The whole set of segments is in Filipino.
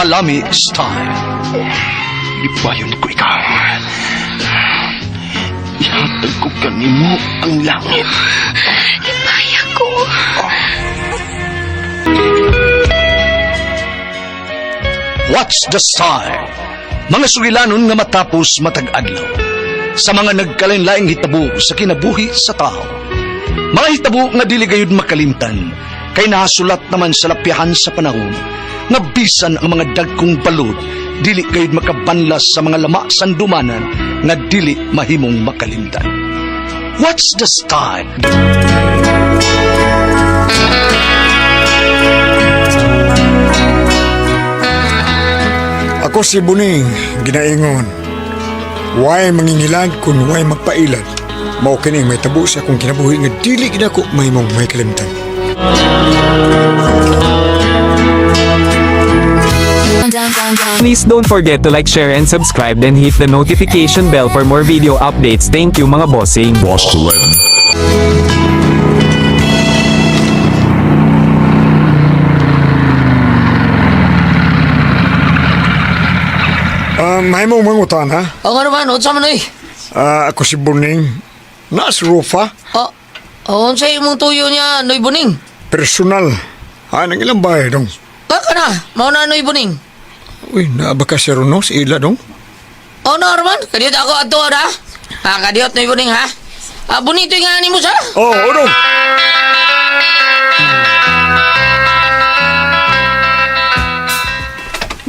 Palami Style. Ipayon ko ikaw. Ihatag ko kanimo ang langit. Ipaya ko. What's the Style? Mga sugilanon nga matapos matag-adlaw. Sa mga nagkalain-laing hitabo sa kinabuhi sa tao. Mga hitabo nga dili gayud makalimtan, kay nasulat naman sa lapyahan sa panahon, nga bisan ang mga dagkong balod, dili gayud makabanlas sa mga lama sandumanan, nga dili mahimong makalimtan. What's the Style? Ako si Buning, ginaingon. Way mangingilad kung way magpailad. Mao kining may tabo sa akong kinabuhi nga dili gid ako mahimong may kalimtan. Please don't forget to like, share, and subscribe, then hit the notification bell for more video updates. Thank you mga bossing. Boss 11. Mahimong mangutan ha? Ang ano man, unsa man oy? Ako si Buning. Naas Rufa. Unsa imong tuyo niya, Noy Buning? Personal. Nang ilang bahay dong. Baka na, mao na Noy Buning. Uy, naaba ka si Runo, si Ila dong. Na Arman, kadiyot ako ato ha? Kadiyot Noy Buning ha? Bonito yung nga mo sa? Oo, dong.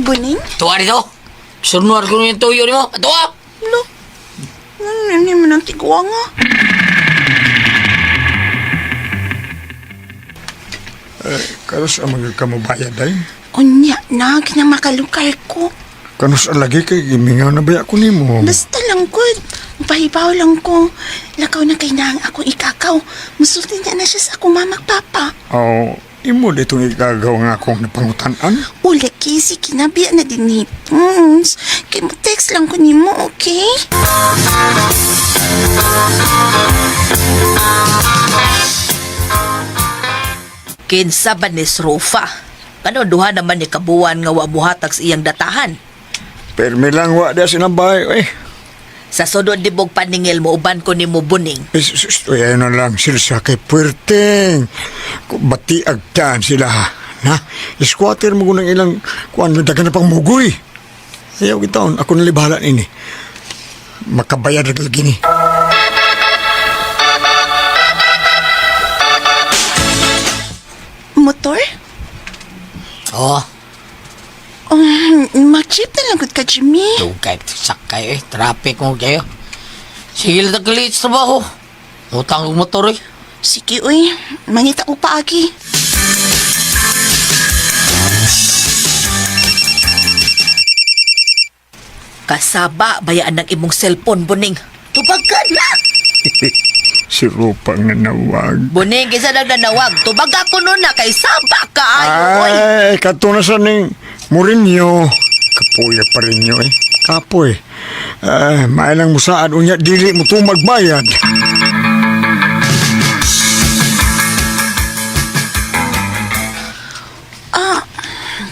Buning? Tuwa dito. Sunuar ko yung tuyo ni mo. Tuwa! Lo? Ano mo ng tigwa nga? Kanus ang magkamabayad ay. Unya na, kinamakalukay ko. Kanus ang lagi kay gimingaw na baya ko ni mo. Basta lang good. Pahibaw lang ko. Lakaw na kay nang ako ikakaw. Musulti niya na siya sa akong mamak papa. Oo, imo ditong igagaw nga akong napangutanan. Ula kisi kinabiya na din ni Pons. Kaya mo text lang ko ni mo, okay? Kinsa ba ni Rufa? Ano duha naman ni kabuan nga wa buhatag sa iyang datahan? Permi lang wa da sinabay, eh. Sa sudod dibog paningil mo uban ko nimo Buning. Uy, na lang sila sa kay puwerteng. Bati agtaan sila, na? Squatter mo ng ilang kuan may dagan na pang mugoy. Ayaw gitaon, ako nalibahala ini. Makabayad na lagi ni. Motor? Mag-jeep na lang good ka, Jimmy. Tugay, sakay traffic mo kayo. Sige lang nagkalit sa trabaho. Utang kong motor eh. Sige, uy. Mangita ko paagi. Kasaba bayaan ng imong cellphone Buning. Tubagan na. Si Rupa nga nawag. Buning kisa lang nanawag. Tubag ako nun na kay saba ka ayo. Ay, katunasan ng Mourinho. Kapuya pa rin nyo, eh. Kapoy. Mailang musaad unya, dili mo itong magbayad.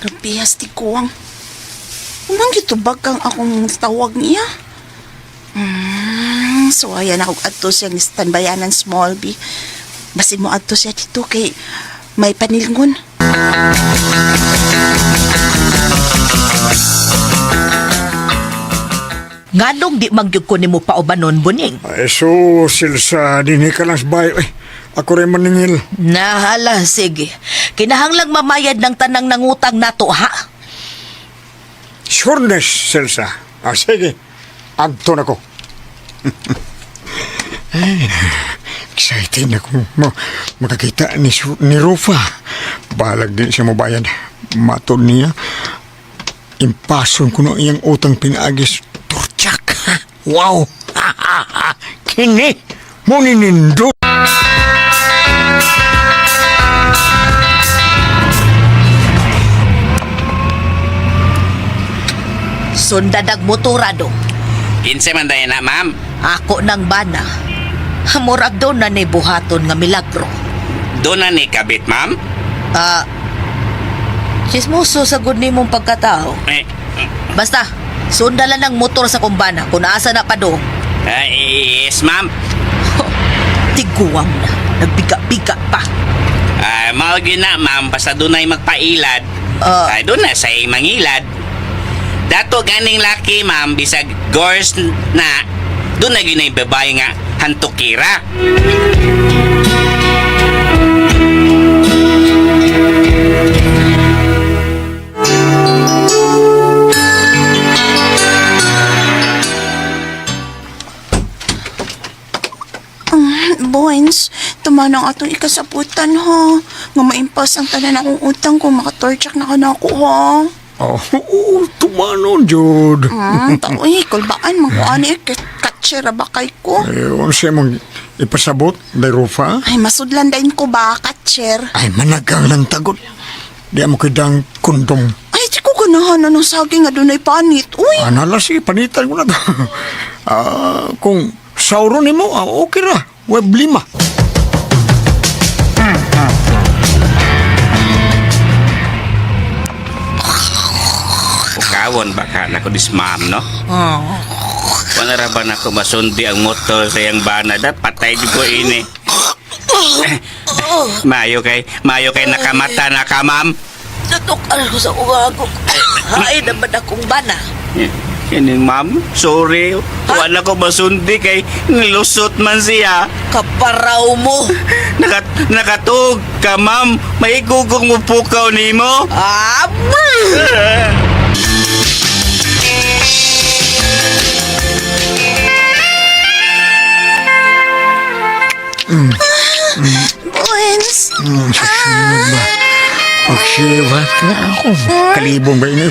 Grabihas ti kuwang. Umang gitubag kang akong tawag niya. So ayan ako adto siya ni standbayanan small B. Basin mo adto siya dito kay may panilngon. Nganong di magyug ko nimo paubanon Buning? Ay, so, silsa, dinhi ka lang sa bahay. Ay, ako rin maningil. Nahala, sige. Kinahanglang mamayad ng tanang nangutang nato, ha? Sureness, Silsa. Sige. Agto na ko. Ay, excited na kung makakita ni Rufa. Balag din siya mabayad. Matod niya. Impason ko na iyang utang pinaagis. Turtsak. Wow. Kini. Muninindo. Sundadag motorado. Kinsa man dayon na, ma'am? Ako nang bana. Murag doon na ni buhaton nga milagro. Doon na ni kabit, ma'am? Chismoso sa good ni mong pagkatao. Eh, Basta, sundalan ng motor sa kumbana kung asa na pa do. yes, ma'am. Tiguang na. Nagbiga-biga pa. Mao gyud na, ma'am. Basta doon ay magpailad. Doon na sa mangilad. Dato ganing laki, ma'am. Bisag gors na, doon na gyud na yung babae nga hantukira. Boys, tumanang atong ikasaputan ha. Nga maimpas ang tanan akong utang kung makatorchak na ka na ako ha. Oo, tumanon, Jud. Taoy, kulbaan mo ko ani katsira ba kay ko? Ano siya mong ipasabot, day Rufa? Ay, masudlan din ko ba, katser? Ay, managang lang tagot. Di mo kidang kondom. Ay, di ko ganahan na ng saging nga doon ay panit. Uy, Anala si panitan ko na to. Kung sauro ni mo, okay ra. Web 5. Ukawon baka na ko dis ma'am, no? Wala ra ba na ko masundi ang motor sa iyang bana? Patay di ko ini. Mayo kay nakamata na ka, ma'am. Natukal ko sa ugago. Ay, naman akong bana. Kining ma'am, sorry. Wala ko masundi kay nilusot man siya. Kaparaw mo. Nakatug ka, ma'am. May igugong mo pukaw nimo. boys. Susunod ba? Magsibat na ako. Kalibong ba ini?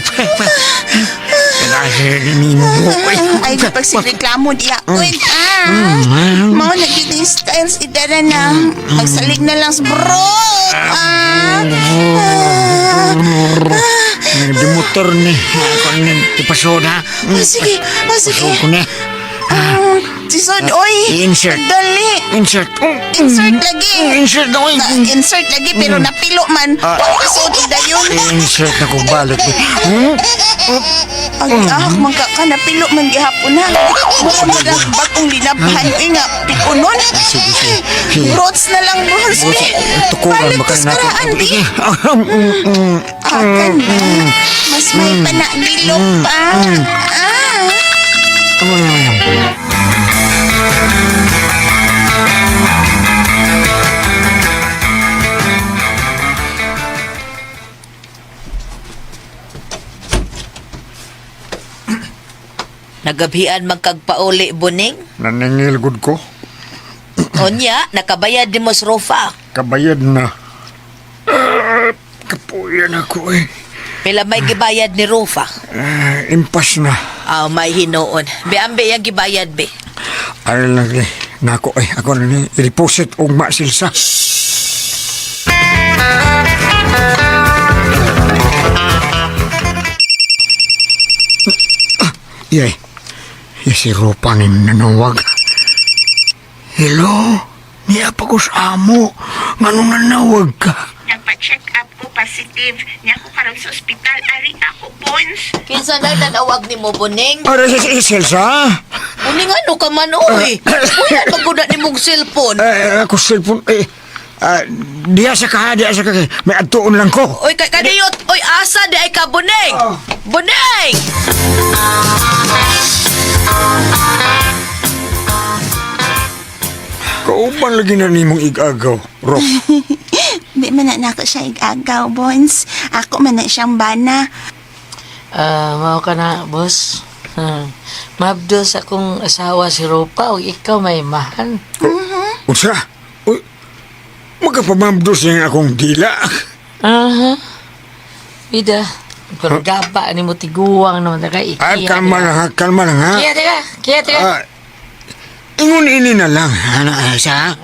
Kasi ni mo. Ay, di pagsireklamo diya. Uy, mga nagiging styles, idara na. Magsalig na lang sa brot. Di motor ni. Ako ni ipasoda. Sige. Pasod ko ni. Sisod, oy. Insert. Dali. Insert. Insert lagi. Insert na ko. Insert lagi, pero napilo man. Pasod, idayon. Insert na ko balik. Ang mangka ka, napilo man gihapon na. Mura mo lang bagong linabhan. Uy nga, pikunon. Brots na lang, bros. Tukuran Palit ba kayo kas karaan, natin? di. Akan na. Mas may panagilok pa. Nagabhian magkagpauli, buning. Naningil good ko. Onya, nakabayad di mo sa Rofa. Kabayad na. Kapuyan ako eh. Pila may gibayad ni Rofa. Impas na. May hinoon. Be yung gibayad, be. Ano lagi? Nako eh. Ako na ni. I-deposit og masilsa. Yay. Yes, si Rupa ni nanawag. Hello? Niya pa ko sa amo. Nganong nanawag ka? Nagpa-check up ko, positive. Niya ko karon sa ospital. Ari ako, bones. Kinsa na nanawag ni mo, buning? Para sa Silsa? Buning ano ka man, oy. Wala maguna ni mong cellphone. Ako cellphone. Diya sa ka. May adtuon lang ko. Oy, kadiyot. Oy, asa di ay ka, buning. Buning! Kauban lagi na nimong igagaw, Rob. Di man na ako siya igagaw, bones. Ako man na siyang bana. Mao ka na, boss. Mabdos akong asawa si Ropa o ikaw may mahan. Unsa? Uy, magkapamamdos niya akong dila. Bida, pero gaba ni mo tiguang naman na kay Kalma lang ha. Kaya teka. Ingon ini na lang, sa.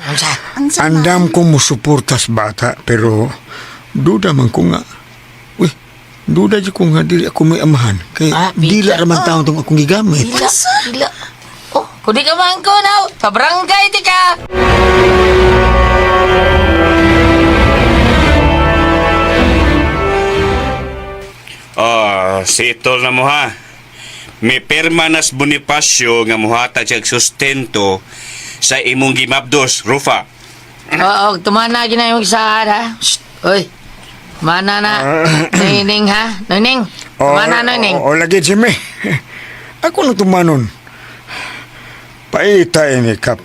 Ang sama. Andam ko mo suportas bata, pero duda man ko nga. Uy, duda di ko nga dili ako may amahan. Kaya dila raman taong itong akong gigamit. Dila. Oh, kung di ka man ko na, pabarangay tika. Sitol na mo ha. May permanas Bonifacio nga muhatag siyang sustento sa imong gimabdos, Rufa. Oo, tumana gina yung isahan ha. Shh, oy. Mana na. Nining ha. Nining. Tumana nining. O lagi, Jimmy. Ako nang tumanon. Paita ini, Kap.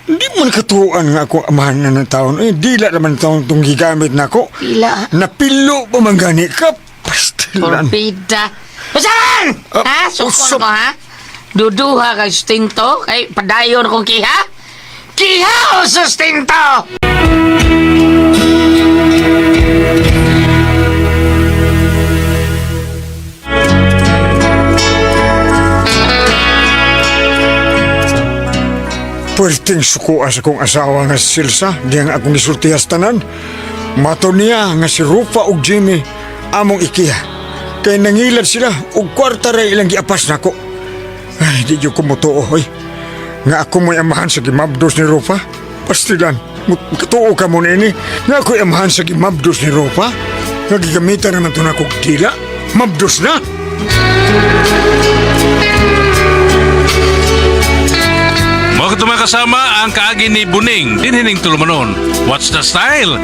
Hindi mo nakatuan nga ako amahan na ng taon. Dila naman taon itong gigamit na ako. Pila. Napilo pa man gani, Kap. Pastilan. Porbida. Basahan! Ha? Sukon ko ha? Duduha kay sustento? Kay padayon kong kiha? Kiha o sustento? Pwerdeng sukuan sa kong asawa nga si Silsa, diyang akong nisultihas tanan. Mato niya nga si Rufa ug Jimmy, among ikiha. Kay nangilad sila, ug kwarta ray ilang giapas nako. Ay, di yung kumutuo, oy. Nga ako mo'y amahan sa gimabdos ni Rufa. Pastilan, katuo ka mo na ini. Nga ako'y amahan sa gimabdos ni Rufa. Nga gigamitan naman ito na kong tila. Mabdos na! Mga katumang kasama ang kaagi ni Buning, dinhining tulumanon. What's the style?